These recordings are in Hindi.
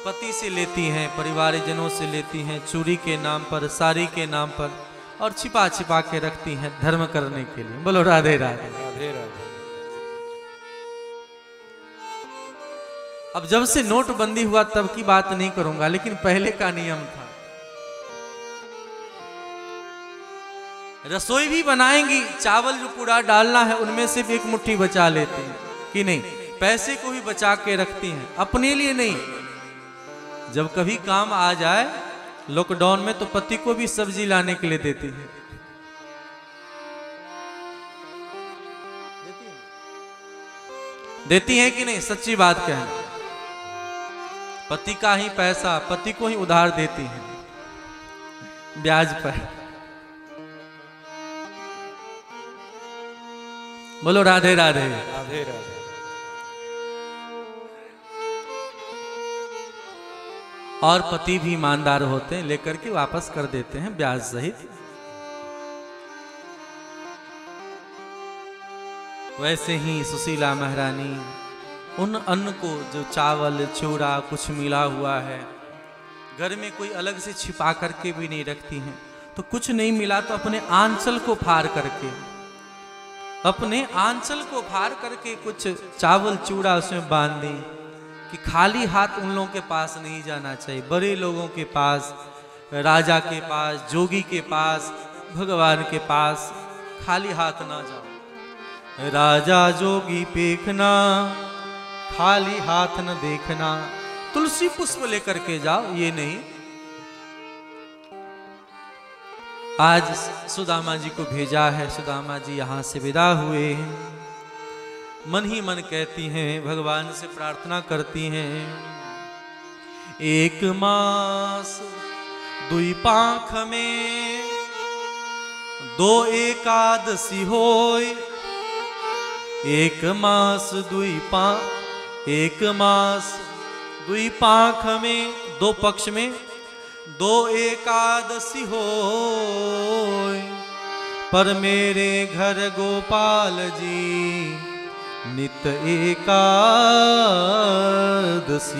पति से लेती हैं, परिवारजनों से लेती हैं, चूड़ी के नाम पर, साड़ी के नाम पर, और छिपा छिपा के रखती हैं धर्म करने के लिए। बोलो राधे राधे। राधे राधे। अब जब से नोटबंदी हुआ तब की बात नहीं करूंगा, लेकिन पहले का नियम था, रसोई भी बनाएंगी, चावल जो पूरा डालना है उनमें से भी एक मुट्ठी बचा लेती हैं कि नहीं, पैसे को भी बचा के रखती हैं, अपने लिए नहीं। जब कभी काम आ जाए लॉकडाउन में तो पति को भी सब्जी लाने के लिए देती है। देती है कि नहीं, सच्ची बात कहना। पति का ही पैसा पति को ही उधार देती है, ब्याज पर। बोलो राधे राधे। राधे राधे। और पति भी ईमानदार होते हैं, लेकर के वापस कर देते हैं ब्याज सहित। वैसे ही सुशीला महारानी उन अन्न को, जो चावल चूड़ा कुछ मिला हुआ है, घर में कोई अलग से छिपा करके भी नहीं रखती हैं। तो कुछ नहीं मिला तो अपने आंचल को फाड़ करके, अपने आंचल को फाड़ करके कुछ चावल चूड़ा उसमें बांध दी कि खाली हाथ उन लोगों के पास नहीं जाना चाहिए। बड़े लोगों के पास, राजा के पास, जोगी के पास, भगवान के पास खाली हाथ ना जाओ। राजा जोगी पेखना, खाली हाथ न देखना। तुलसी पुष्प लेकर के जाओ, ये नहीं। आज सुदामा जी को भेजा है, सुदामा जी यहां से विदा हुए हैं। मन ही मन कहती हैं, भगवान से प्रार्थना करती हैं, एक मास दुई पाख में दो एकादशी होय। एक मास दुई पाख में, दो पक्ष में दो एकादशी होय। पर मेरे घर गोपाल जी नित एकादशी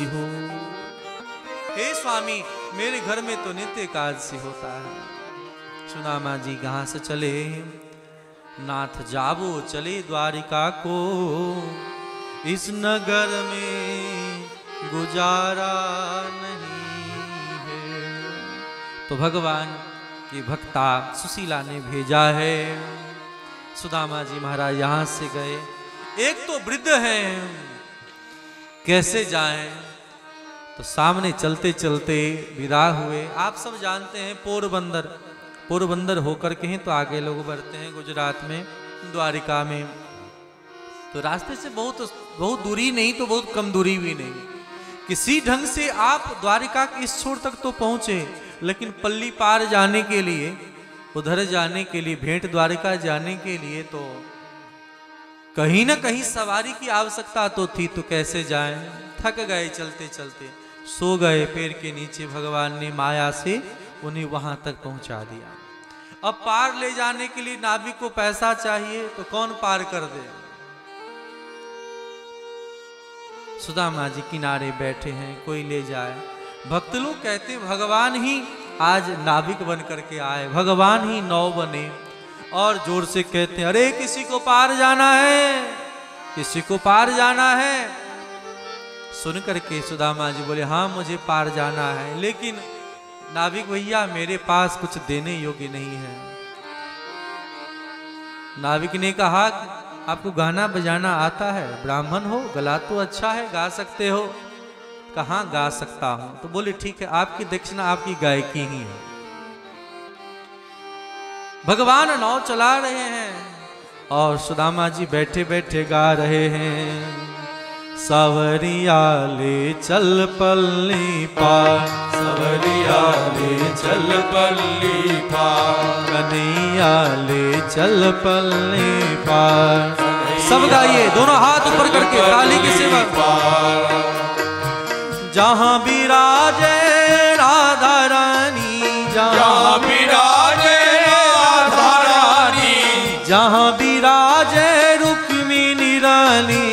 हो। हे स्वामी, मेरे घर में तो नित्य एकादशी होता है। सुदामा जी कहाँ से चले, नाथ जाबो चले द्वारिका को, इस नगर में गुजारा नहीं है। तो भगवान की भक्ता सुशीला ने भेजा है। सुदामा जी महाराज यहां से गए। एक तो वृद्ध हैं, कैसे जाएं, तो सामने चलते चलते विदा हुए। आप सब जानते हैं पोरबंदर होकर के ही तो आगे लोग बढ़ते हैं गुजरात में, द्वारिका में। तो रास्ते से बहुत दूरी नहीं तो बहुत कम दूरी भी नहीं, किसी ढंग से आप द्वारिका के इस छोर तक तो पहुंचे। लेकिन पल्ली पार जाने के लिए, उधर जाने के लिए, भेंट द्वारिका जाने के लिए तो कहीं ना कहीं सवारी की आवश्यकता तो थी। तो कैसे जाएं, थक गए चलते चलते, सो गए पेड़ के नीचे। भगवान ने माया से उन्हें वहां तक पहुंचा दिया। अब पार ले जाने के लिए नाविक को पैसा चाहिए, तो कौन पार कर दे। सुदामा जी किनारे बैठे हैं, कोई ले जाए। भक्त लोग कहते भगवान ही आज नाविक बन करके आए, भगवान ही नौ बने, और जोर से कहते हैं, अरे किसी को पार जाना है, किसी को पार जाना है। सुन करके सुदामा जी बोले, हाँ मुझे पार जाना है, लेकिन नाविक भैया मेरे पास कुछ देने योग्य नहीं है। नाविक ने कहा, आपको गाना बजाना आता है, ब्राह्मण हो, गला तो अच्छा है, गा सकते हो। कहाँ गा सकता हूं। तो बोले ठीक है, आपकी दक्षिणा आपकी गायकी ही है। भगवान नाव चला रहे हैं और सुदामा जी बैठे बैठे गा रहे हैं, सवरिया ले चल पल्ली पार, सवरिया ले चल पल्ली पार, कन्हैया ले चल पल्ली पार। सब गाइए, दोनों हाथ ऊपर करके ताली की सेवा। जहां विराजे राधा रानी, जहां विराजे राधा रानी, जहां विराजे रुक्मिणी रानी,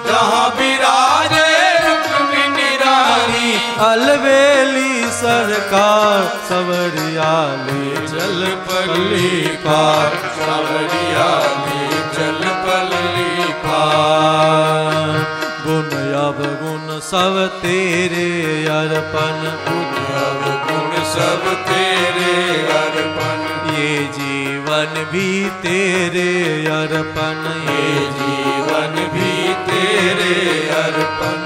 जहां विराजे रुक्मिणी रानी, अलवेली सरकार सवरिया ले चल पल्ली पार, सवरिया ले चल पल्ली पार। गुण अवगुण सब तेरे अर्पण, गुण अवगुण सब तेरे अर्पण। ये जीवन भी तेरे अर्पण, ये जीवन भी तेरे अर्पण।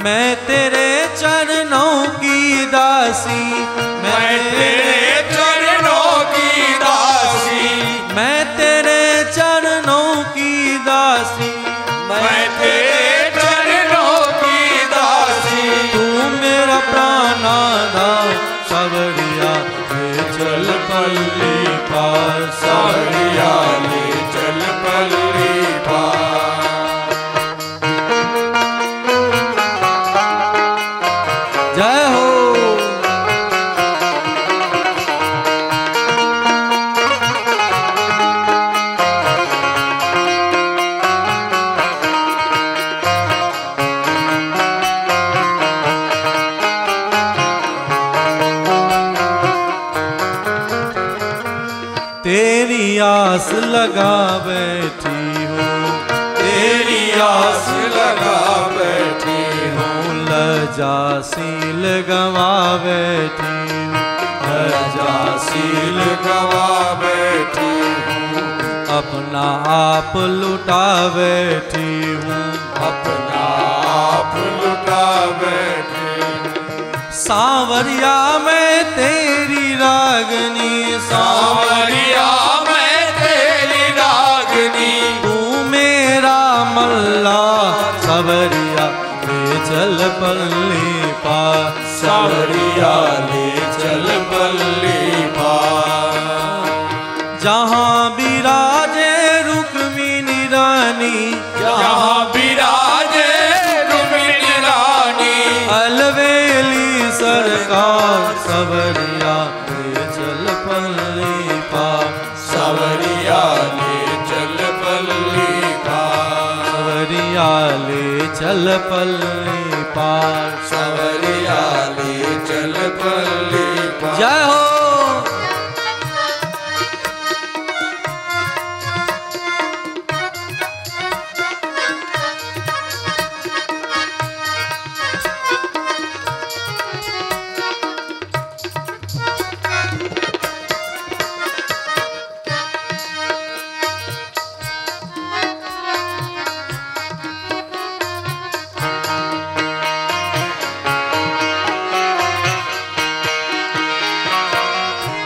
मैं तेरे चरणों की दासी, मैं तेरे चरणों की दासी, मैं तेरे चरणों की दासी, मैं तेरे चरणों की दासी। तू मेरा प्राणाधार सवरिया ले चल पल्ली पार, सवरिया ले चल पल्ली पार। जय हो। तेरी आस लगा बैठी हूँ, तेरी आस लगा बैठी हूँ, लजासील गवा बैठी हूँ, लजासील गवा बैठी हूँ। अपना आप लुटा बैठी हूँ, अपना आप लुटा बैठी हूँ। सांवरिया मैं तेरी रागनी, सांवरिया मैं तेरी रागनी। तू मेरा मल्ला सवरिया ले चल पल्ली पार, सवरिया ले चल पल्ली पार। जहाँ विराजे रुक्मिणी रानी, जहाँ विराजे रुक्मिणी रानी, अलवेली सरकार सवरिया ले चल पल्ली पार, सवरिया ले चल पल्ली पार। सवरिया ले चल पल्ली पार, सवरिया ले चल पल्ली पार। जय हो।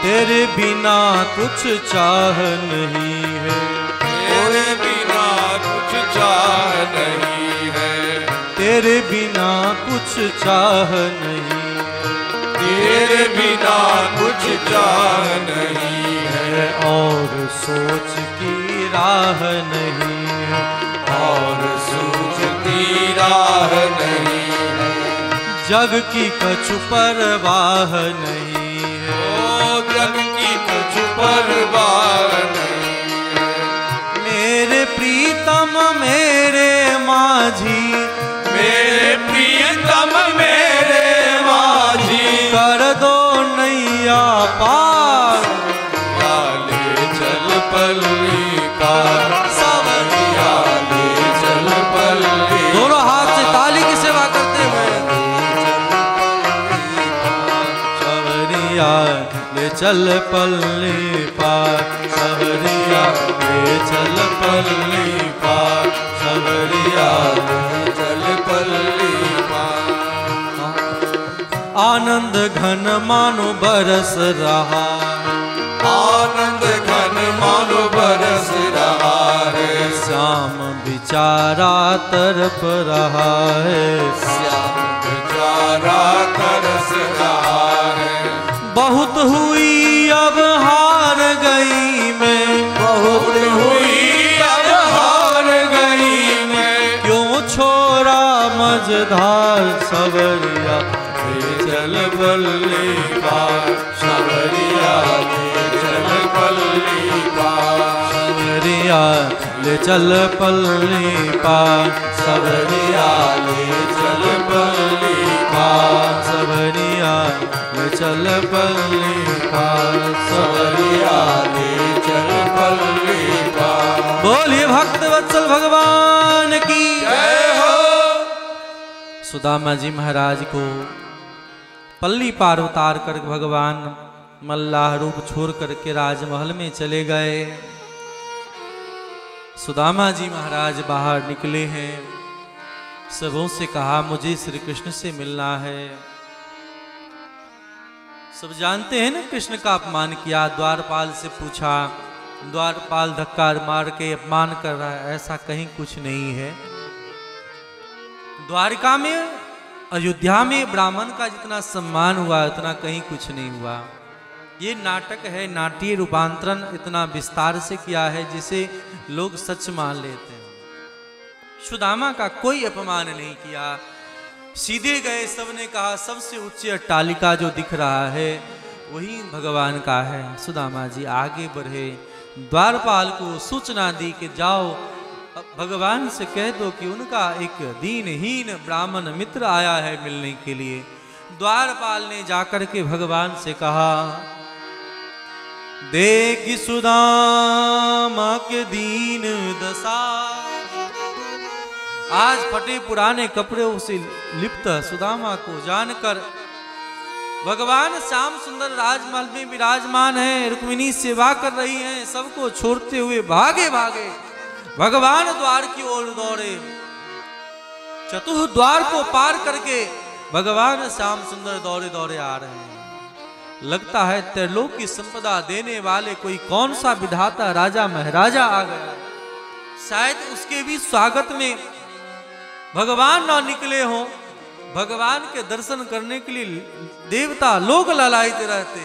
तेरे बिना कुछ चाह नहीं है, तेरे बिना कुछ चाह नहीं है, तेरे बिना कुछ चाह नहीं है, तेरे बिना कुछ चाह नहीं है, और सोच की राह नहीं है, और सूझती राह नहीं है। जग की कछु परवाह नहीं है, ओ जग की कुछ परवाह नहीं है। मेरे प्रीतम मेरे माझी, मेरे प्रियतम मेरे माझी, कर दो नैया पार, ले चल पल्ली पार, सवरिया ले चल पल्ली। दोनों हाथ से ताली की सेवा करते हुए सवरिया ले चल पल्ली पार, सवरिया ले चल पल्ली पार, सवरिया ले चल पल्ली पार। आनंद घन मानो बरस रहा, आनंद घन मानो बरस रहा है, श्याम बिचारा तरफ रहा है, श्याम बेचारा तरस रहा है। बहुत हुई अब हार गई मैं, बहुत हुई अब हार गई मैं, क्यों छोड़ा मझधार सवरिया ले चल पल्ली पार, सवरिया ले चल पल्ली पार, सवरिया ले चल पल्ली पार, सवरिया ले चल पल्ली पार, चल पल्ली पार, सवरिया दे चल पल्ली पार। बोलिए भक्त वत्सल भगवान की जय हो। सुदामा जी महाराज को पल्ली पार उतार कर भगवान मल्लाह रूप छोड़ करके राजमहल में चले गए। सुदामा जी महाराज बाहर निकले हैं, सबों से कहा मुझे श्री कृष्ण से मिलना है। सब जानते हैं ना कृष्ण का अपमान किया, द्वारपाल से पूछा, द्वारपाल धक्का मार के अपमान कर रहा है, ऐसा कहीं कुछ नहीं है। द्वारिका में अयोध्या में ब्राह्मण का जितना सम्मान हुआ उतना कहीं कुछ नहीं हुआ। ये नाटक है, नाट्य रूपांतरण इतना विस्तार से किया है जिसे लोग सच मान लेते हैं। सुदामा का कोई अपमान नहीं किया, सीधे गए। सबने कहा सबसे उच्च अट्टालिका जो दिख रहा है वही भगवान का है। सुदामा जी आगे बढ़े, द्वारपाल को सूचना दी कि जाओ भगवान से कह दो कि उनका एक दीनहीन ब्राह्मण मित्र आया है मिलने के लिए। द्वारपाल ने जाकर के भगवान से कहा, देख सुदामा के दीन दशा, आज फटे पुराने कपड़ों से लिप्त सुदामा को जानकर भगवान श्याम सुंदर राजमहल में विराजमान है, रुक्मिणी सेवा कर रही हैं, सबको छोड़ते हुए भागे भागे भगवान द्वार की ओर दौड़े। चतुर्थ द्वार को पार करके भगवान श्याम सुंदर दौड़े दौड़े आ रहे हैं। लगता है त्रिलोक की संपदा देने वाले कोई कौन सा विधाता राजा महाराजा आ गया, शायद उसके भी स्वागत में भगवान ना निकले हों। भगवान के दर्शन करने के लिए देवता लोग ललायते रहते,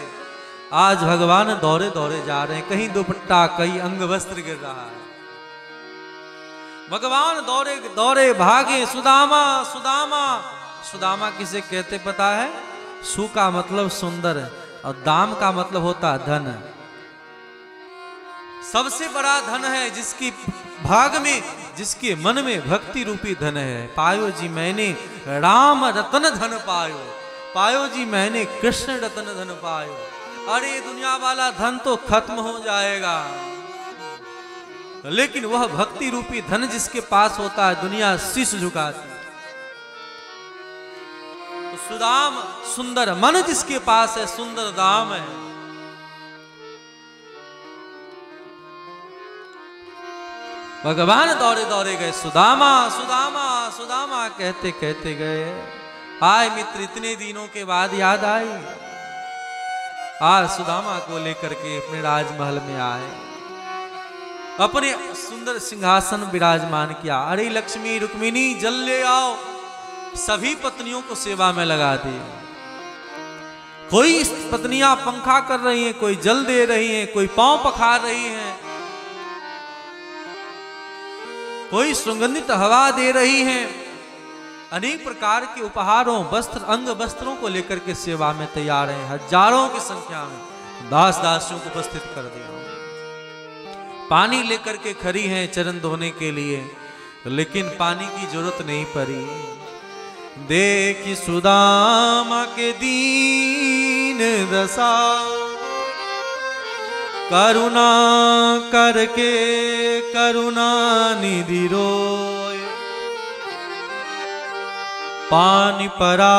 आज भगवान दौड़े दौड़े जा रहे हैं, कहीं दुपट्टा कहीं अंग वस्त्र गिर रहा है। भगवान दौड़े दौड़े भागे, सुदामा सुदामा। सुदामा किसे कहते पता है? सु का मतलब सुंदर और दाम का मतलब होता धन। सबसे बड़ा धन है जिसकी भाग में, जिसके मन में भक्ति रूपी धन है। पायो जी मैंने राम रतन धन पायो, पायो जी मैंने कृष्ण रतन धन पायो। अरे दुनिया वाला धन तो खत्म हो जाएगा, लेकिन वह भक्ति रूपी धन जिसके पास होता है दुनिया शीश झुकाती। तो सुदाम सुंदर मन जिसके पास है, सुंदर दाम है। भगवान दौड़े दौड़े गए, सुदामा सुदामा सुदामा कहते कहते गए। हाय मित्र, इतने दिनों के बाद याद आई। आज सुदामा को लेकर के अपने राजमहल में आए, अपने सुंदर सिंहासन विराजमान किया। अरे लक्ष्मी रुक्मिणी जल ले आओ, सभी पत्नियों को सेवा में लगा दी। कोई पत्नियां पंखा कर रही हैं, कोई जल दे रही हैं, कोई पांव पखार रही हैं, कोई सुगंधित हवा दे रही हैं। अनेक प्रकार के उपहारों वस्त्र अंग वस्त्रों को लेकर के सेवा में तैयार हैं। हजारों की संख्या में दास दासियों को उपस्थित कर दिया। पानी लेकर के खड़ी हैं चरण धोने के लिए, लेकिन पानी की जरूरत नहीं पड़ी। देख सुदामा के दीन दशा, करुणा करके करुणा निधि रोय। पानी परा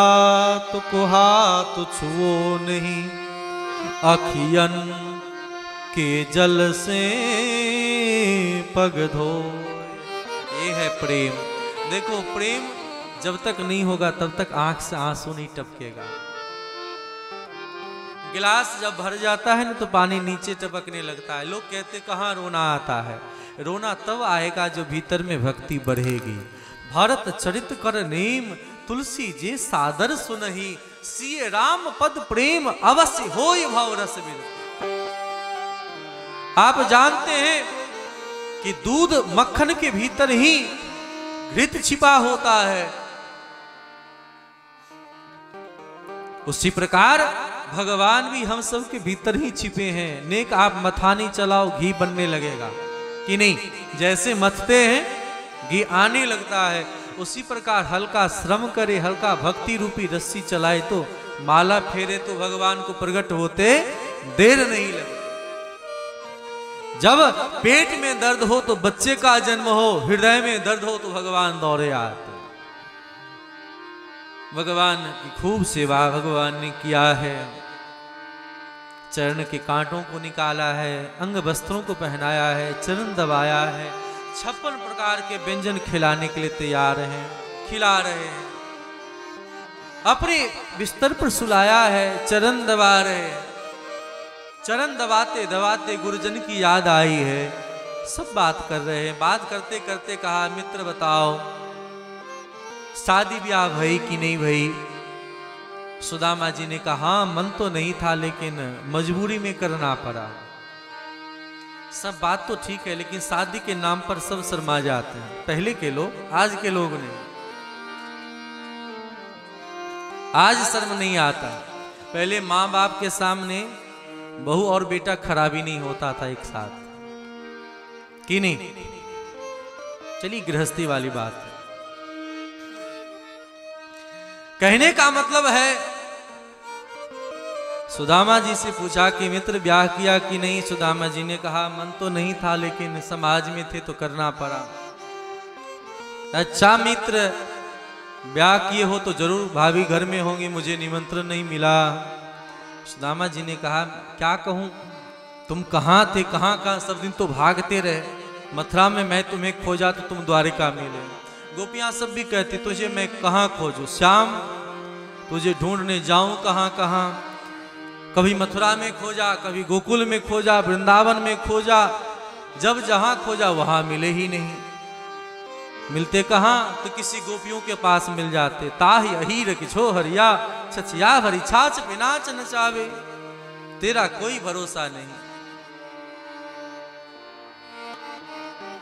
तो को हाथ छुओ नहीं, अखियन के जल से पग धो। ये है प्रेम। देखो प्रेम जब तक नहीं होगा तब तक आंख से आंसू नहीं टपकेगा। गिलास जब भर जाता है ना तो पानी नीचे टपकने लगता है। लोग कहते कहाँ रोना आता है? रोना तब आएगा जो भीतर में भक्ति बढ़ेगी। भरत चरित कर नेम, तुलसी जे सादर सुनहि, सिय राम पद प्रेम अवश्य होय भव रस बिरु। आप जानते हैं कि दूध मक्खन के भीतर ही घृत छिपा होता है, उसी प्रकार भगवान भी हम सब के भीतर ही छिपे हैं। नेक आप मथानी चलाओ घी बनने लगेगा कि नहीं? जैसे मथते हैं घी आने लगता है, उसी प्रकार हल्का श्रम करे, हल्का भक्ति रूपी रस्सी चलाए तो माला फेरे तो भगवान को प्रकट होते देर नहीं लगे। जब पेट में दर्द हो तो बच्चे का जन्म हो, हृदय में दर्द हो तो भगवान दौड़े आते। भगवान की खूब सेवा भगवान ने किया है। चरण के कांटों को निकाला है, अंग वस्त्रों को पहनाया है, चरण दबाया है, 56 प्रकार के व्यंजन खिलाने के लिए तैयार हैं, खिला रहे हैं। अपने बिस्तर पर सुलाया है, चरण दबा रहे हैं। चरण दबाते दबाते गुरुजन की याद आई है, सब बात कर रहे हैं। बात करते करते कहा, मित्र बताओ शादी ब्याह भई कि नहीं भई? सुदामा जी ने कहा, हाँ मन तो नहीं था लेकिन मजबूरी में करना पड़ा। सब बात तो ठीक है लेकिन शादी के नाम पर सब शर्मा जाते हैं। पहले के लोग, आज के लोग नहीं। आज शर्म नहीं आता। पहले माँ बाप के सामने बहू और बेटा खराबी नहीं होता था एक साथ, कि नहीं? चलिए गृहस्थी वाली बात है। कहने का मतलब है, सुदामा जी से पूछा कि मित्र ब्याह किया कि नहीं? सुदामा जी ने कहा, मन तो नहीं था लेकिन समाज में थे तो करना पड़ा। अच्छा मित्र, ब्याह किए हो तो जरूर भाभी घर में होंगी, मुझे निमंत्रण नहीं मिला। सुदामा जी ने कहा, क्या कहूं, तुम कहां थे, कहां सब दिन तो भागते रहे। मथुरा में मैं तुम्हें खोजा तो तुम द्वारिका मिले। गोपियां सब भी कहती, तुझे मैं कहां खोजूं श्याम, तुझे ढूंढने जाऊं कहां कहां। कभी मथुरा में खोजा, कभी गोकुल में खोजा, वृंदावन में खोजा, जब जहां खोजा वहां मिले ही नहीं। मिलते कहां? तो किसी गोपियों के पास मिल जाते। ताहि अहीर किछो हरिया, छछिया भरी छाछ बिनाच नचावे। तेरा कोई भरोसा नहीं।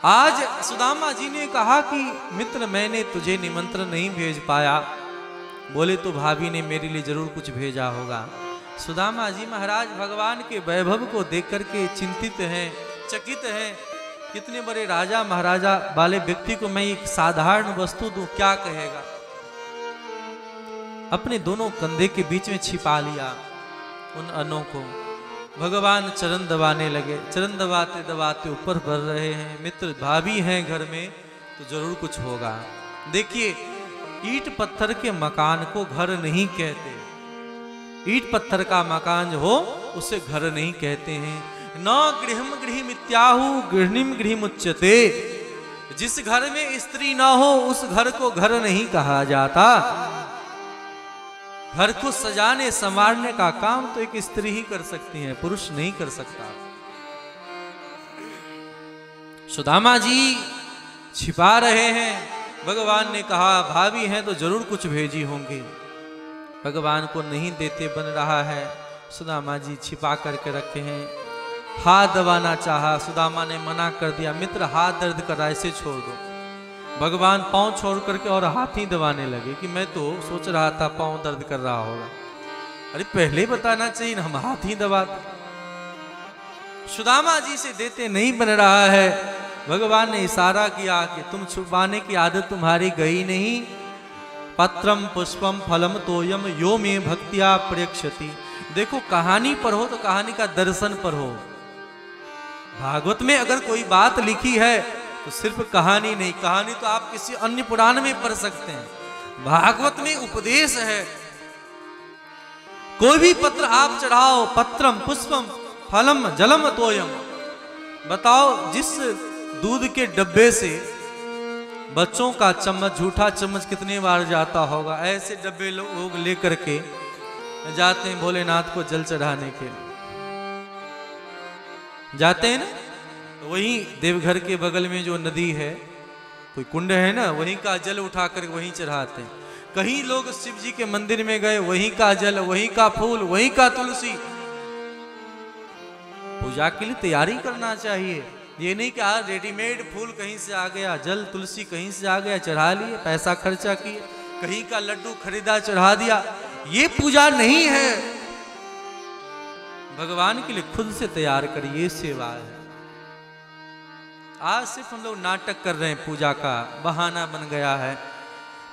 आज सुदामा जी ने कहा कि मित्र मैंने तुझे निमंत्रण नहीं भेज पाया। बोले तो भाभी ने मेरे लिए जरूर कुछ भेजा होगा। सुदामा जी महाराज भगवान के वैभव को देख करके चिंतित हैं, चकित हैं। कितने बड़े राजा महाराजा वाले व्यक्ति को मैं एक साधारण वस्तु दूं, क्या कहेगा? अपने दोनों कंधे के बीच में छिपा लिया उन अन्नों को। भगवान चरण दबाने लगे। चरण दबाते दबाते ऊपर बढ़ रहे हैं। मित्र भाभी हैं घर में तो जरूर कुछ होगा। देखिए, ईंट पत्थर के मकान को घर नहीं कहते। ईंट पत्थर का मकान जो हो उसे घर नहीं कहते हैं। न गृहम गृहमित्याहु गृहिणीम गृहमुच्यते। जिस घर में स्त्री ना हो उस घर को घर नहीं कहा जाता। घर को सजाने संवारने का काम तो एक स्त्री ही कर सकती है, पुरुष नहीं कर सकता। सुदामा जी छिपा रहे हैं। भगवान ने कहा, भाभी हैं तो जरूर कुछ भेजी होंगी। भगवान को नहीं देते बन रहा है। सुदामा जी छिपा करके रखे हैं। हाथ दबाना चाहा, सुदामा ने मना कर दिया। मित्र हाथ दर्द कर रहा है, इसे छोड़ दो। भगवान पांव छोड़ करके और हाथ ही दबाने लगे कि मैं तो सोच रहा था पांव दर्द कर रहा होगा। अरे पहले बताना चाहिए, हम हाथ ही दबाते। सुदामा जी से देते नहीं बन रहा है। भगवान ने इशारा किया कि तुम छुपाने की आदत तुम्हारी गई नहीं। पत्रम पुष्पम फलम तोयम यो में भक्तिया प्रेक्षति। देखो, कहानी पर हो तो कहानी का दर्शन पर हो। भागवत में अगर कोई बात लिखी है तो सिर्फ कहानी नहीं, कहानी तो आप किसी अन्य पुराण में पढ़ सकते हैं। भागवत में उपदेश है। कोई भी पत्र आप चढ़ाओ, पत्रम पुष्पम फलम जलम तोयम। बताओ, जिस दूध के डब्बे से बच्चों का चम्मच, झूठा चम्मच कितने बार जाता होगा, ऐसे डब्बे लोग लेकर के जाते हैं भोलेनाथ को जल चढ़ाने के लिए। जाते हैं ना, वहीं देवघर के बगल में जो नदी है, कोई कुंड है ना, वहीं का जल उठाकर वहीं चढ़ाते हैं। कहीं लोग शिव जी के मंदिर में गए, वहीं का जल, वहीं का फूल, वहीं का तुलसी। पूजा के लिए तैयारी करना चाहिए। ये नहीं कि रेडीमेड फूल कहीं से आ गया, जल तुलसी कहीं से आ गया, चढ़ा लिए, पैसा खर्चा किए, कहीं का लड्डू खरीदा चढ़ा दिया। ये पूजा नहीं है। भगवान के लिए खुद से तैयार करिए, सेवा है। आज सिर्फ हम लोग नाटक कर रहे हैं, पूजा का बहाना बन गया है।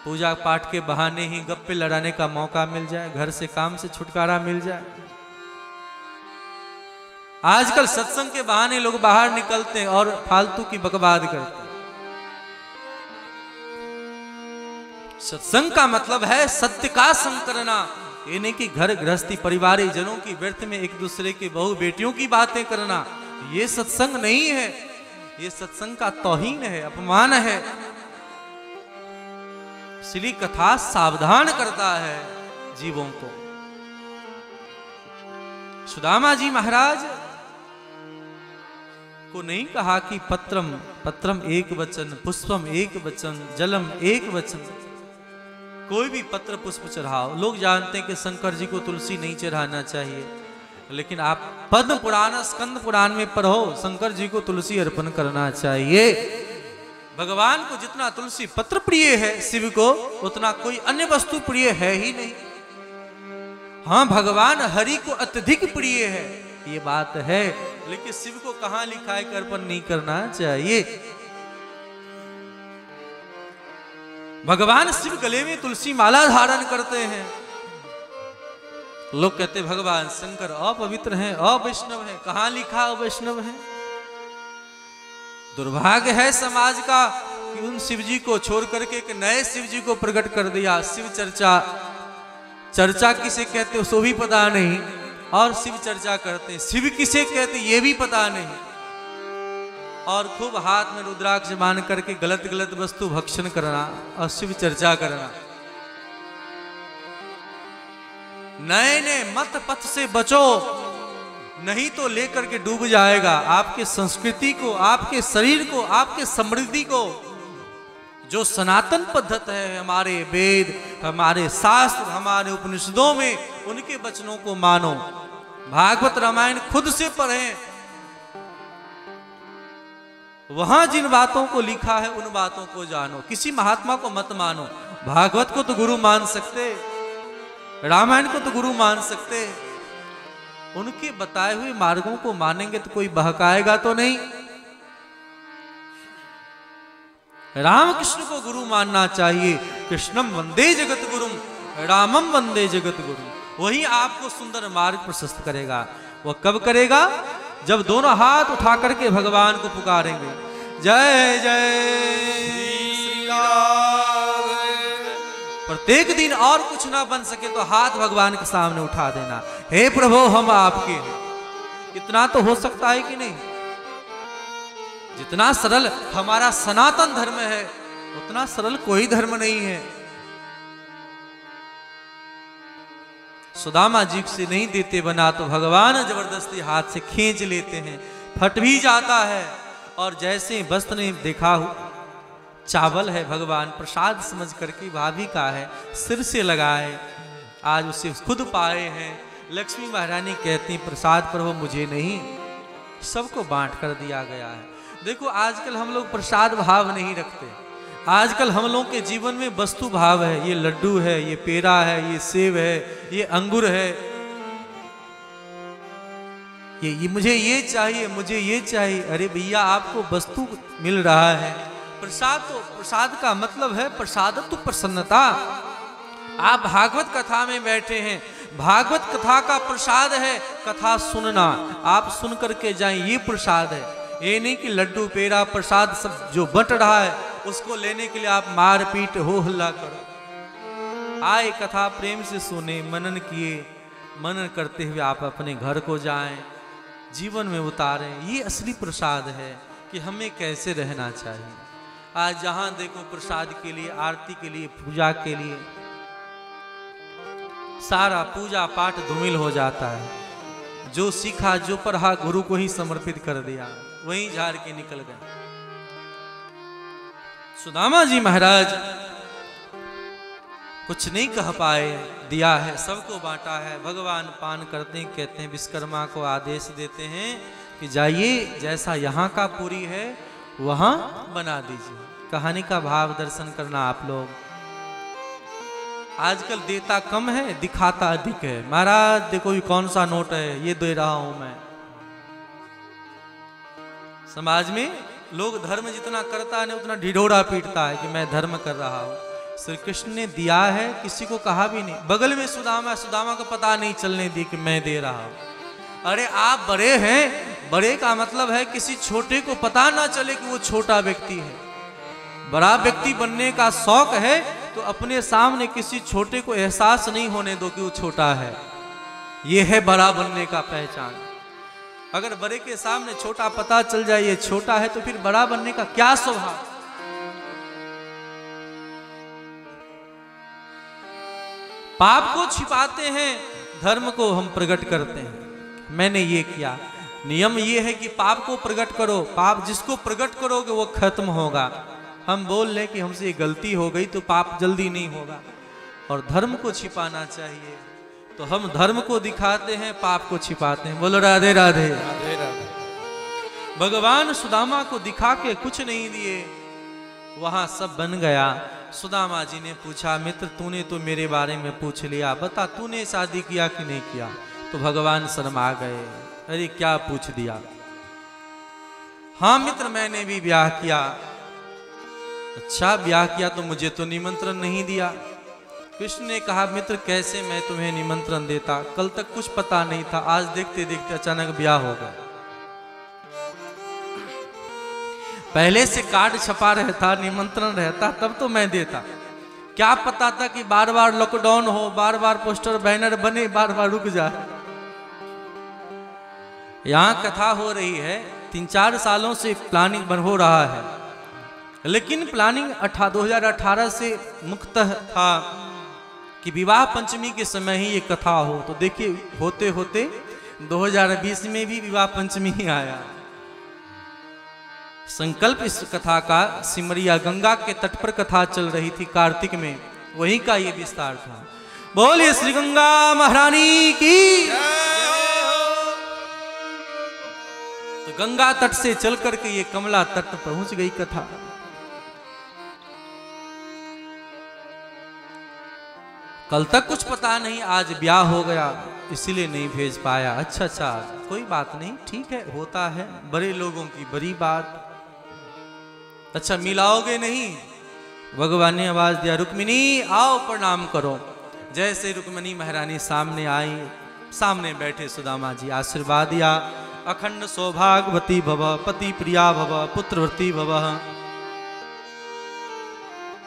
पूजा पाठ के बहाने ही गप्पे लड़ाने का मौका मिल जाए, घर से काम से छुटकारा मिल जाए। आजकल सत्संग के बहाने लोग बाहर निकलते हैं और फालतू की बकवाद करते हैं। सत्संग का मतलब है सत्य का संग करना, ये नहीं कि घर गृहस्थी परिवार जनों की व्यर्थ में एक दूसरे के बहू बेटियों की बातें करना। ये सत्संग नहीं है, ये सत्संग का तौहीन है, अपमान है। इसलिए कथा सावधान करता है जीवों को। सुदामा जी महाराज को नहीं कहा कि पत्रम पत्रम एक वचन, पुष्पम एक वचन, जलम एक वचन। कोई भी पत्र पुष्प चढ़ाओ। लोग जानते हैं कि शंकर जी को तुलसी नहीं चढ़ाना चाहिए, लेकिन आप पद्म पुराण स्कंद पुराण में पढ़ो, शंकर जी को तुलसी अर्पण करना चाहिए। भगवान को जितना तुलसी पत्र प्रिय है शिव को, उतना कोई अन्य वस्तु प्रिय है ही नहीं। हाँ, भगवान हरि को अत्यधिक प्रिय है, ये बात है, लेकिन शिव को कहां लिखा है कि अर्पण नहीं करना चाहिए। भगवान शिव गले में तुलसी माला धारण करते हैं। लोग कहते भगवान शंकर अपवित्र हैं, अवैष्णव हैं। कहां लिखा अवैष्णव है? दुर्भाग्य है समाज का कि उन शिव जी को छोड़ करके एक नए शिव जी को प्रकट कर दिया। शिव चर्चा, चर्चा किसे कहते हो सो भी पता नहीं, और शिव चर्चा करते हैं। शिव किसे कहते ये भी पता नहीं, और खूब हाथ में रुद्राक्ष बांध करके गलत गलत वस्तु भक्षण करना और शिव चर्चा करना। नए नए मत पथ से बचो, नहीं तो लेकर के डूब जाएगा आपके संस्कृति को, आपके शरीर को, आपके समृद्धि को। जो सनातन पद्धति है, हमारे वेद, हमारे शास्त्र, हमारे उपनिषदों में, उनके वचनों को मानो। भागवत रामायण खुद से पढ़ें, वहां जिन बातों को लिखा है उन बातों को जानो। किसी महात्मा को मत मानो। भागवत को तो गुरु मान सकते, रामायण को तो गुरु मान सकते, उनके बताए हुए मार्गों को मानेंगे तो कोई बहकाएगा तो नहीं। रामकृष्ण को गुरु मानना चाहिए। कृष्णम वंदे जगत गुरुम, रामम वंदे जगत गुरु। वही आपको सुंदर मार्ग प्रशस्त करेगा। वह कब करेगा? जब दोनों हाथ उठा करके भगवान को पुकारेंगे, जय जय श्री राम। प्रत्येक दिन और कुछ ना बन सके तो हाथ भगवान के सामने उठा देना, हे प्रभु हम आपके हैं। इतना तो हो सकता है कि नहीं? जितना सरल हमारा सनातन धर्म है, उतना सरल कोई धर्म नहीं है। सुदामा जी से नहीं देते बना तो भगवान जबरदस्ती हाथ से खींच लेते हैं, फट भी जाता है। और जैसे वस्त्र ने देखा चावल है, भगवान प्रसाद समझ करके भाभी का है, सिर से लगाए, आज उसे खुद पाए हैं। लक्ष्मी महारानी कहती प्रसाद प्रभु मुझे नहीं, सबको बांट कर दिया गया है। देखो आजकल हम लोग प्रसाद भाव नहीं रखते। आजकल हम लोगों के जीवन में वस्तु भाव है। ये लड्डू है, ये पेड़ा है, ये सेब है, ये अंगूर है, ये मुझे ये चाहिए, मुझे ये चाहिए। अरे भैया आपको वस्तु मिल रहा है। प्रसाद तो प्रसाद का मतलब है प्रसाद तो प्रसन्नता। आप भागवत कथा में बैठे हैं, भागवत कथा का प्रसाद है कथा सुनना। आप सुन करके जाएं, ये प्रसाद है। ये नहीं कि लड्डू पेड़ा प्रसाद सब जो बंट रहा है उसको लेने के लिए आप मारपीट हो हल्ला करो। आए कथा प्रेम से सुने, मनन किए, मनन करते हुए आप अपने घर को जाएं, जीवन में उतारें। ये असली प्रसाद है कि हमें कैसे रहना चाहिए। आज जहां देखो प्रसाद के लिए, आरती के लिए, पूजा के लिए, सारा पूजा पाठ धूमिल हो जाता है। जो सीखा जो पढ़ा गुरु को ही समर्पित कर दिया, वहीं झाड़ के निकल गए। सुदामा जी महाराज कुछ नहीं कह पाए, दिया है सबको बांटा है। भगवान पान करते हैं, कहते हैं विश्वकर्मा को आदेश देते हैं कि जाइए जैसा यहाँ का पूरी है वहां बना दीजिए। कहानी का भाव दर्शन करना आप लोग। आजकल देता कम है, दिखाता अधिक है। महाराज देखो ये कौन सा नोट है, ये दे रहा हूं मैं। समाज में लोग धर्म जितना करता है उतना ढिढोरा पीटता है कि मैं धर्म कर रहा हूं। श्री कृष्ण ने दिया है, किसी को कहा भी नहीं। बगल में सुदामा, सुदामा को पता नहीं चलने दी कि मैं दे रहा हूं। अरे आप बड़े हैं, बड़े का मतलब है किसी छोटे को पता ना चले कि वो छोटा व्यक्ति है। बड़ा व्यक्ति बनने का शौक है तो अपने सामने किसी छोटे को एहसास नहीं होने दो कि वो छोटा है। ये है बड़ा बनने का पहचान। अगर बड़े के सामने छोटा पता चल जाए ये छोटा है तो फिर बड़ा बनने का क्या स्वभाव। पाप को छिपाते हैं, धर्म को हम प्रकट करते हैं। मैंने ये किया। नियम ये है कि पाप को प्रकट करो, पाप जिसको प्रकट करोगे वो खत्म होगा। हम बोल लें कि हमसे ये गलती हो गई तो पाप जल्दी नहीं होगा। और धर्म को छिपाना चाहिए तो हम धर्म को दिखाते हैं, पाप को छिपाते हैं। बोलो राधे राधे। राधे राधे। भगवान सुदामा को दिखा के कुछ नहीं दिए, वहां सब बन गया। सुदामा जी ने पूछा, मित्र तूने तो मेरे बारे में पूछ लिया, बता तूने शादी किया कि नहीं किया। तो भगवान शर्मा गए, अरे क्या पूछ दिया। हाँ मित्र मैंने भी ब्याह किया। अच्छा ब्याह किया तो मुझे तो निमंत्रण नहीं दिया। कृष्ण ने कहा, मित्र कैसे मैं तुम्हें निमंत्रण देता, कल तक कुछ पता नहीं था, आज देखते देखते अचानक ब्याह हो गया। पहले से कार्ड छपा रहता, निमंत्रण रहता तब तो मैं देता। क्या पता था कि बार बार लॉकडाउन हो, बार बार पोस्टर बैनर बने, बार बार रुक जाए। यहां कथा हो रही है, 3-4 सालों से प्लानिंग बन हो रहा है, लेकिन प्लानिंग 2018 से मुक्तः था कि विवाह पंचमी के समय ही ये कथा हो। तो देखिए होते होते 2020 में भी विवाह पंचमी ही आया। संकल्प इस कथा का सिमरिया गंगा के तट पर कथा चल रही थी कार्तिक में, वही का ये विस्तार था। बोलिए श्री गंगा महारानी की। तो गंगा तट से चल करके ये कमला तट पहुंच गई कथा। कल तक कुछ पता नहीं, आज ब्याह हो गया इसीलिए नहीं भेज पाया। अच्छा अच्छा कोई बात नहीं, ठीक है, होता है, बड़े लोगों की बड़ी बात। अच्छा मिलाओगे नहीं? भगवान ने आवाज दिया, रुक्मिणी आओ प्रणाम करो। जैसे रुक्मिणी महारानी सामने आई, सामने बैठे सुदामा जी, आशीर्वाद दिया, अखंड सौभाग्यवती भव, पति प्रिया भव, पुत्रवती भव।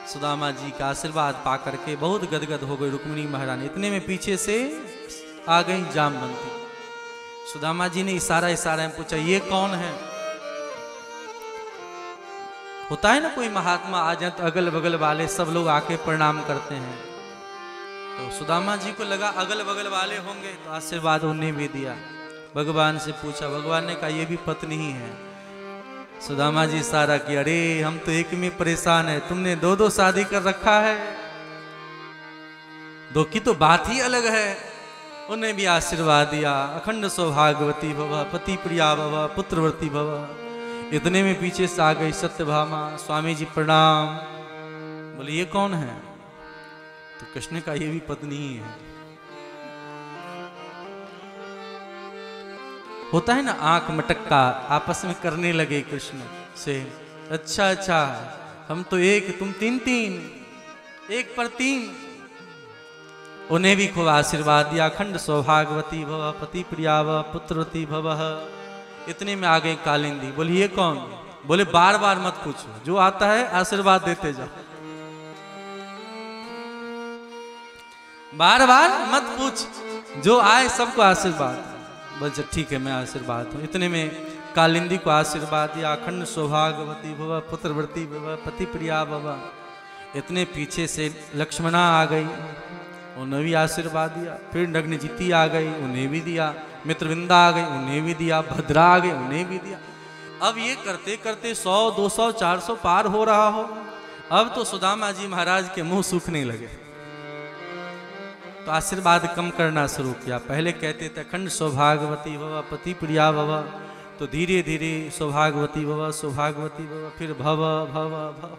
सुदामा जी का आशीर्वाद पा करके बहुत गदगद हो गई रुक्मिणी महारानी। इतने में पीछे से आ गई जामवंती। सुदामा जी ने इशारा इशारा में पूछा, ये कौन है? होता है ना कोई महात्मा आ जाए तो अगल बगल वाले सब लोग आके प्रणाम करते हैं। तो सुदामा जी को लगा अगल बगल वाले होंगे, तो आशीर्वाद उन्हें भी दिया। भगवान से पूछा, भगवान ने कहा ये भी पत्नी ही है। सुदामा जी इशारा किया, अरे हम तो एक में परेशान है, तुमने 2-2 शादी कर रखा है, 2 की तो बात ही अलग है। उन्हें भी आशीर्वाद दिया, अखंड सौभाग्यवती भव, पति प्रिया भव, पुत्रवती भव। इतने में पीछे से आ गई सत्यभामा, स्वामी जी प्रणाम। बोले ये कौन है? तो कृष्ण का ये भी पत्नी ही है। होता है ना आंख मटक्का, आपस में करने लगे कृष्ण से, अच्छा अच्छा हम तो एक तुम 3-3, 1 पर 3। उन्हें भी खूब आशीर्वाद दिया, अखंड सौभाग्यवती भव, पति प्रिया भव, पुत्रवती भव। इतने में आ गई कालिंदी। बोली ये कौन? बोले बार बार मत पूछो, जो आता है आशीर्वाद देते जाओ, बार बार मत पूछ, जो आए सबको आशीर्वाद। बस ठीक है मैं आशीर्वाद हूँ। इतने में कालिंदी को आशीर्वाद दिया, अखंड सौभाग्यवती भव, पुत्रवती भव, पति प्रिया भव। इतने पीछे से लक्ष्मणा आ गई, उन्हें भी आशीर्वाद दिया। फिर नग्नजिती आ गई, उन्हें भी दिया। मित्रविंदा आ गई, उन्हें भी दिया। भद्रा आ गई, उन्हें भी दिया। अब ये करते करते 100, 200, 400 पार हो रहा हो। अब तो सुदामा जी महाराज के मुंह सूखने लगे, तो आशीर्वाद कम करना शुरू किया। पहले कहते थे अखंड सौभाग्यवती भव, पति प्रिया भव, तो धीरे धीरे सौभाग्यवती भव, सौभाग्यवती भव, फिर भव भव भव,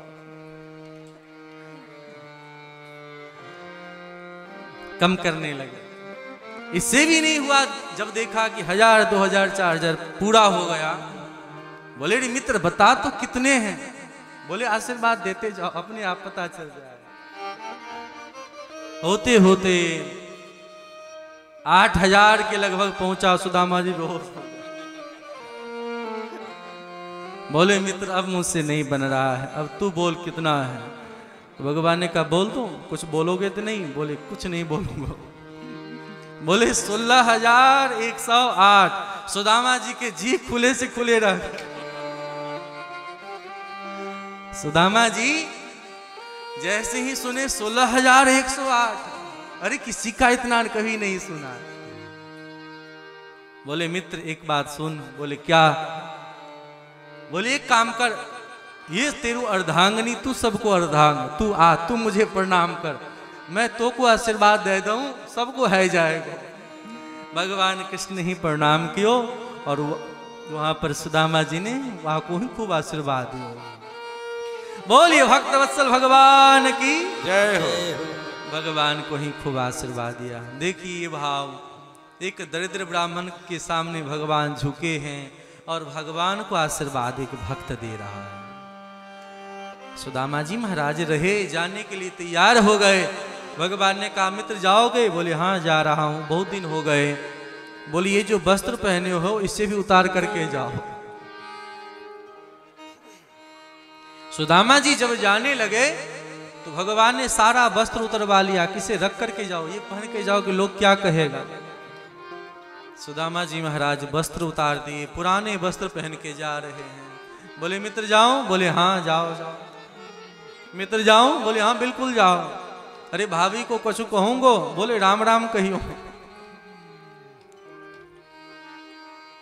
कम करने लगे। इससे भी नहीं हुआ, जब देखा कि 1000, 2000, 4000 पूरा हो गया, बोले मित्र बता तो कितने हैं? बोले आशीर्वाद देते जाओ, अपने आप पता चल जाए। होते होते 8000 के लगभग पहुंचा। सुदामा जी रो बोले मित्र अब मुझसे नहीं बन रहा है, अब तू बोल कितना है। तो भगवान ने कहा बोल दो, कुछ बोलोगे तो नहीं? बोले कुछ नहीं बोलूंगा। बोले 16,108। सुदामा जी के जी खुले से खुले रह। सुदामा जी जैसे ही सुने 16,108, अरे किसी का इतना कभी नहीं सुना। बोले मित्र एक बात सुन। बोले क्या? बोले एक काम कर, ये तेरू अर्धांगनी, तू सबको अर्धांग, तू आ, तू मुझे प्रणाम कर, मैं तो को आशीर्वाद दे दूं, सबको है जाएगा। भगवान कृष्ण ही प्रणाम कियो और वहां पर सुदामा जी ने वहां को ही खूब आशीर्वाद दिया। बोलिए भक्त वत्सल भगवान की जय हो। भगवान को ही खूब आशीर्वाद दिया। देखिए ये भाव, एक दरिद्र ब्राह्मण के सामने भगवान झुके हैं और भगवान को आशीर्वाद एक भक्त दे रहा है। सुदामा जी महाराज रहे, जाने के लिए तैयार हो गए। भगवान ने कहा मित्र जाओगे? बोले हाँ जा रहा हूं, बहुत दिन हो गए। बोले ये जो वस्त्र पहने हो इससे भी उतार करके जाओ। सुदामा जी जब जाने लगे तो भगवान ने सारा वस्त्र उतरवा लिया, किसे रख करके जाओ, ये पहन के जाओ कि लोग क्या कहेगा। सुदामा जी महाराज वस्त्र उतार दिए, पुराने वस्त्र पहन के जा रहे हैं। बोले मित्र जाओ? बोले हाँ जाओ जाओ। मित्र जाओ? बोले हाँ बिल्कुल जाओ। अरे भाभी को कुछ कहूंगो? बोले राम राम कहियो।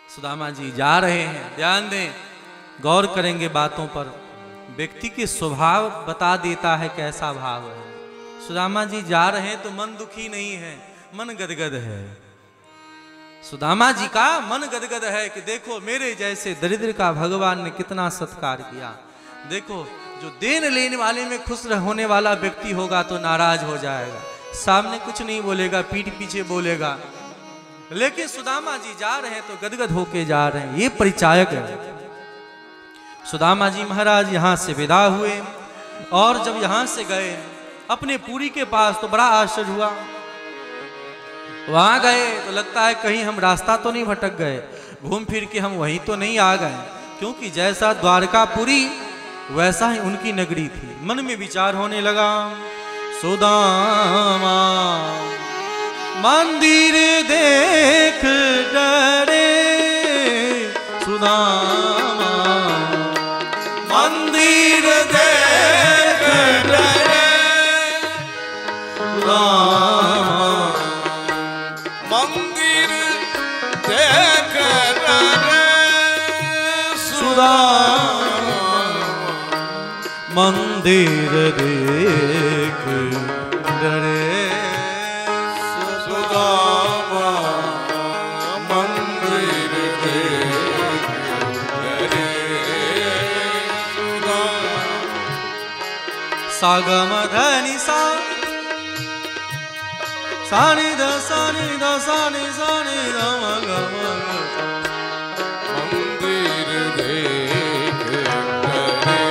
सुदामा जी जा रहे हैं, ध्यान दें, गौर करेंगे बातों पर। व्यक्ति के स्वभाव बता देता है कैसा भाव है। सुदामा जी जा रहे हैं तो मन दुखी नहीं है, मन गदगद है। सुदामा जी का मन गदगद है कि देखो मेरे जैसे दरिद्र का भगवान ने कितना सत्कार किया। देखो जो देन लेने वाले में खुश होने वाला व्यक्ति होगा तो नाराज हो जाएगा, सामने कुछ नहीं बोलेगा, पीठ पीछे बोलेगा। लेकिन सुदामा जी जा रहे हैं तो गदगद होके जा रहे हैं, ये परिचायक है। सुदामा जी महाराज यहाँ से विदा हुए और जब यहाँ से गए अपने पुरी के पास तो बड़ा आश्चर्य हुआ। वहां गए तो लगता है कहीं हम रास्ता तो नहीं भटक गए, घूम फिर के हम वहीं तो नहीं आ गए, क्योंकि जैसा द्वारकापुरी वैसा ही उनकी नगरी थी। मन में विचार होने लगा, सुदामा मंदिर देख डरे, सुदामा मंदिर देख डरे, सुदामा मंदिर देख डरे, सुदामा मंदिर देख डरे, सुदामा मंदिर देख डरे, सुदामा। सागम धनि सा सानि द सानि द सानि सानि द म ग म ग। मंदिर देख डरे,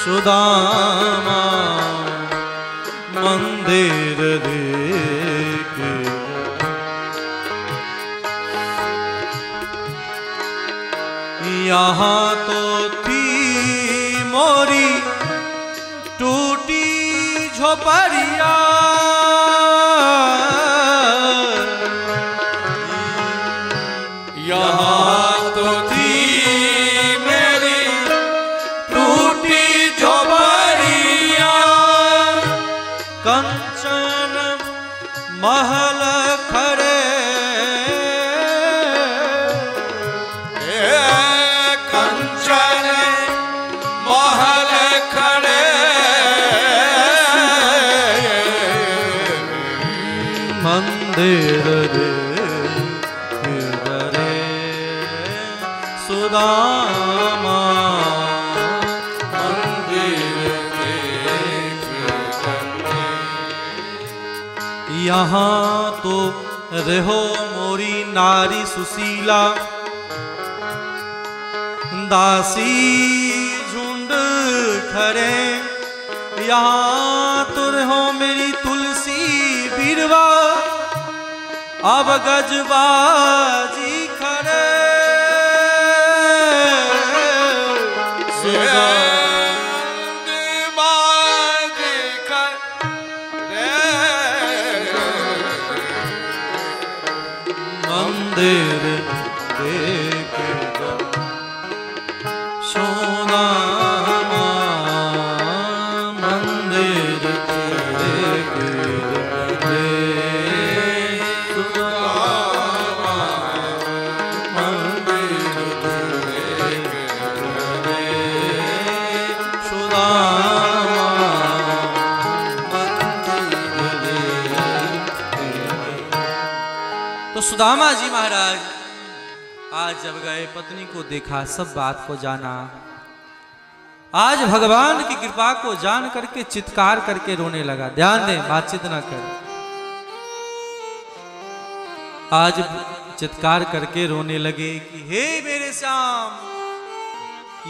सुदामा मंदिर देख। यहाँ तो थी मोरी टूटी झोपड़िया, यहाँ तो थी मेरी टूटी झोपड़िया, कंचन महल खड़े, कंचन महल खड़े, मंदिर देख डरे, सुदामा मंदिर देख डरे। यहाँ तो रहो मोरी नारी सुशीला, दासी झुंड खरे, यहाँ तुर हो मेरी तुलसी बीरवा, अब गजबाजी खड़े सुधा मंदिर देख सोना मंदिर देख सुदामा जी महाराज आज जब गए पत्नी को देखा, सब बात को जाना। आज भगवान की कृपा को जान करके चित्कार करके रोने लगा। ध्यान दें, बातचीत ना कर। आज चित्कार करके रोने लगे कि हे मेरे श्याम,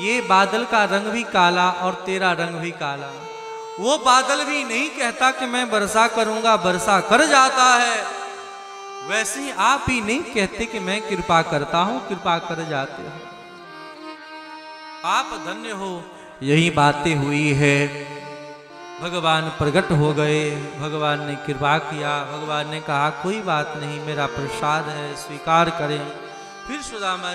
ये बादल का रंग भी काला और तेरा रंग भी काला। वो बादल भी नहीं कहता कि मैं वर्षा करूंगा, वर्षा कर जाता है। वैसे ही आप ही नहीं कहते कि मैं कृपा करता हूं, कृपा कर जाते हो। आप धन्य हो। यही बातें हुई है। भगवान प्रकट हो गए, भगवान ने कृपा किया। भगवान ने कहा कोई बात नहीं, मेरा प्रसाद है, स्वीकार करें। फिर सुदामा